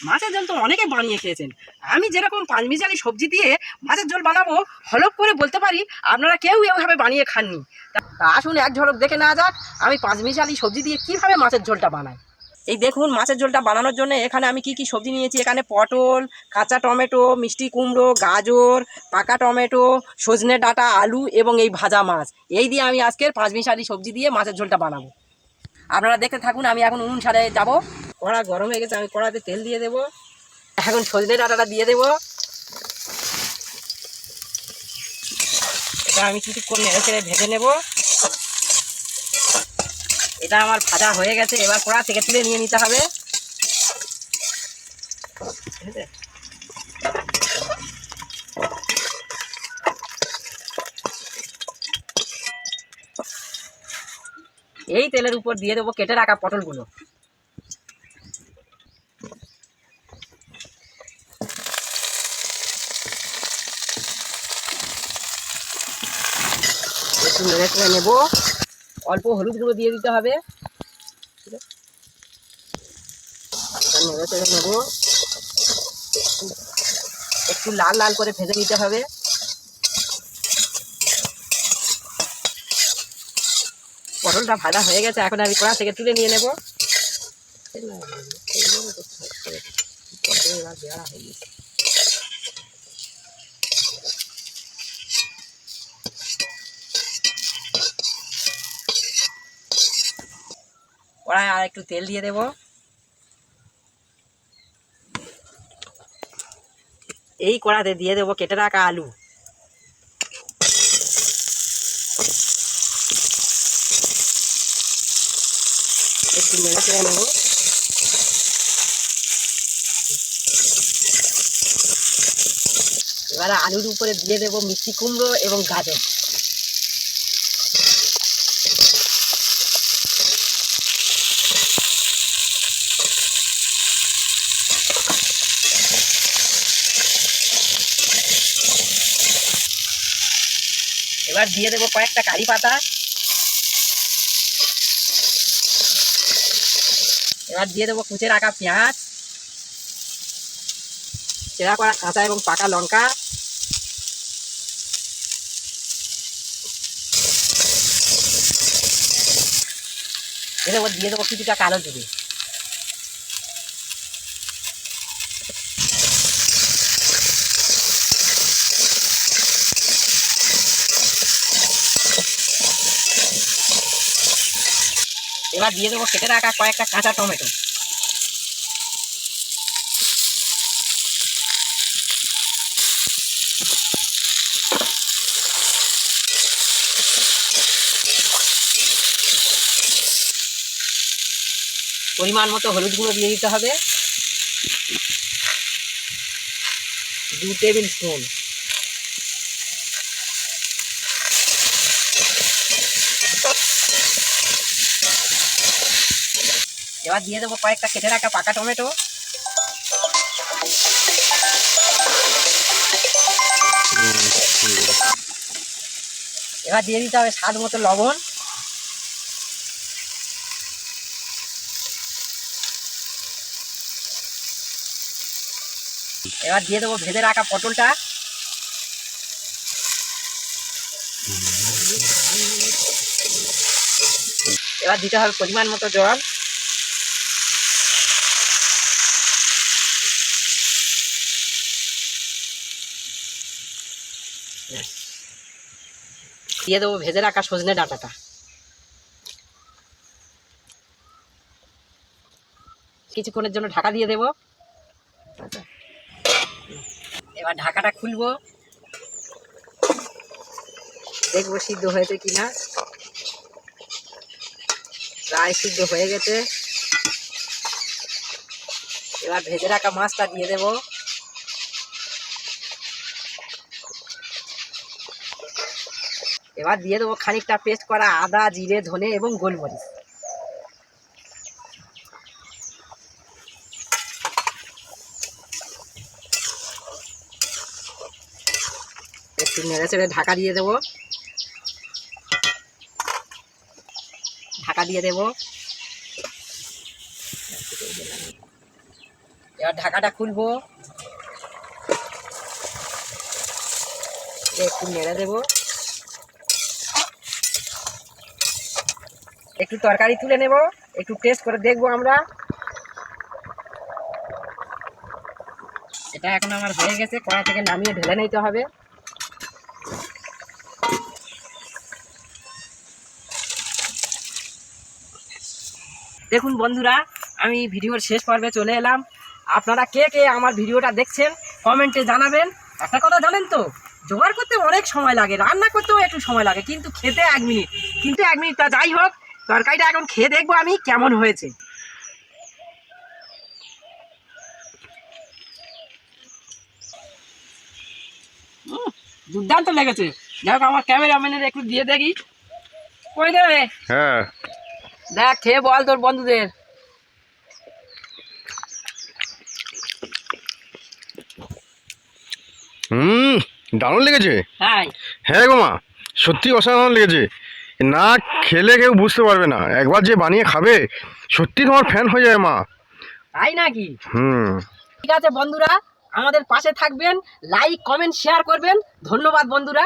মাছের ঝোল তো অনেকে বানিয়ে খেয়েছেন। আমি যেরকম পাঁচমিশালি সবজি দিয়ে মাছের ঝোল বানাবো হলপ করে বলতে পারি আপনারা কেউ এভাবে বানিয়ে খাননি। তা আসুন এক ঝলক দেখে নেওয়া যাক আমি পাঁচমিশালি সবজি দিয়ে কিভাবে মাছের ঝোলটা বানাই। এই দেখুন মাছের ঝোলটা বানানোর জন্য এখানে আমি কি কি সবজি নিয়েছি। এখানে পটল, কাঁচা টমেটো, মিষ্টি কুমড়ো, গাজর, পাকা টমেটো, সজনে ডাঁটা, আলু এবং এই ভাজা মাছ, এই দিয়ে আমি আজকের পাঁচমিশালি সবজি দিয়ে মাছের ঝোলটা বানাবো। আপনারা দেখতে থাকুন। আমি এখন উনুন ছাড়ে যাবো। কড়া গরম হয়ে গেছে, আমি কড়াতে তেল দিয়ে দেবো। এখন সজনে ডাঁটাটা দিয়ে দেবো। এটা আমি কিছুক্ষণ নেড়ে চেড়ে ভেজে নেব। এটা আমার ভাজা হয়ে গেছে, এবার কড়া থেকে তুলে নিয়ে নিতে হবে। ঠিক আছে, এই তেলের উপর দিয়ে দেবো কেটে রাখা পটলগুলো। একটু নেড়ে চেড়ে নেবো। অল্প হলুদ গুঁড়ো দিয়ে দিতে হবে। নেড়ে চেড়ে নেবো, একটু লাল লাল করে ভেজে নিতে হবে। পটলটা ভাজা হয়ে গেছে, এখন আমি কড়া থেকে তুলে নিয়ে নেব। কড়ায় আর একটু তেল দিয়ে দেব। এই কড়াতে দিয়ে দেবো কেটে রাখা আলু। একটু নেড়ে চেড়ে নেব। এবার আলুর উপরে দিয়ে দেবো মিষ্টি কুমড়ো এবং গাজর। এবার দিয়ে দেবো কয়েকটা কারি পাতা। এবার দিয়ে দেবো কুচে রাখা পেঁয়াজ, চেরা করা কাঁচা এবং পাকা লঙ্কা, এর উপর দিয়ে দেবো কিছুটা কালো জিরে। এবার দিয়ে দেবো কেটে রাখা কয়েকটা কাঁচা টমেটো। পরিমাণ মতো হলুদ গুঁড়ো দিয়ে দিতে হবে, 2 টেবিল স্পুন। এবার দিয়ে দেবো কয়েকটা কেটে রাখা পাকা টমেটো। এবার দিয়ে দিতে হবে স্বাদ মতো লবণ। এবার দিয়ে দেবো ভেজে রাখা পটলটা। এবার দিতে হবে পরিমাণ মতো জল। দিয়ে দেবো ভেজে রাখা সজনে ডাঁটাটা। কিছুক্ষণের জন্য ঢাকা দিয়ে দেবো। এবার ঢাকাটা খুলবো, দেখবো সিদ্ধ হয়েছে কিনা। প্রায় সিদ্ধ হয়ে গেছে। এবার ভেজে রাখা মাছটা দিয়ে দেবো। এবার দিয়ে দেবো খানিকটা পেস্ট করা আদা, জিরে, ধনে এবং গোলমরিচ। একটু নেড়ে চেড়ে ঢাকা দিয়ে দেবো। ঢাকা দিয়ে দেবো। এবার ঢাকাটা খুলবো, একটু নেড়ে দেবো, একটু তরকারি তুলে নেব, একটু টেস্ট করে দেখবো আমরা। এটা এখন আমার হয়ে গেছে, কড়া থেকে নামিয়ে ঢেলে নিতে হবে। দেখুন বন্ধুরা, আমি ভিডিওর শেষ পর্বে চলে এলাম। আপনারা কে কে আমার ভিডিওটা দেখছেন কমেন্টে জানাবেন। একটা কথা জানেন তো, জোগাড় করতে অনেক সময় লাগে, রান্না করতেও একটু সময় লাগে, কিন্তু খেতে 1 মিনিট। কিন্তু 1 মিনিট, তা যাই হোক, তরকারিটা এখন খেয়ে দেখবো আমি কেমন হয়েছে। দুর্দান্ত লেগেছে। যাই হোক, আমার ক্যামেরাম্যানের একটু দিয়ে দেখি। কই রে? হ্যাঁ, দেখ, খেয়ে বল তোর বন্ধুদের। দারুণ লেগেছে। হ্যাঁ, হ্যাঁ গো মা, সত্যি অসাধারণ লেগেছে। না খেলে কেউ বুঝতে পারবে না, একবার যে বানিয়ে খাবে সত্যি তোমার ফ্যান হয়ে যাবে মা। তাই নাকি? ঠিক আছে বন্ধুরা, আমাদের পাশে থাকবেন, লাইক কমেন্ট শেয়ার করবেন। ধন্যবাদ বন্ধুরা।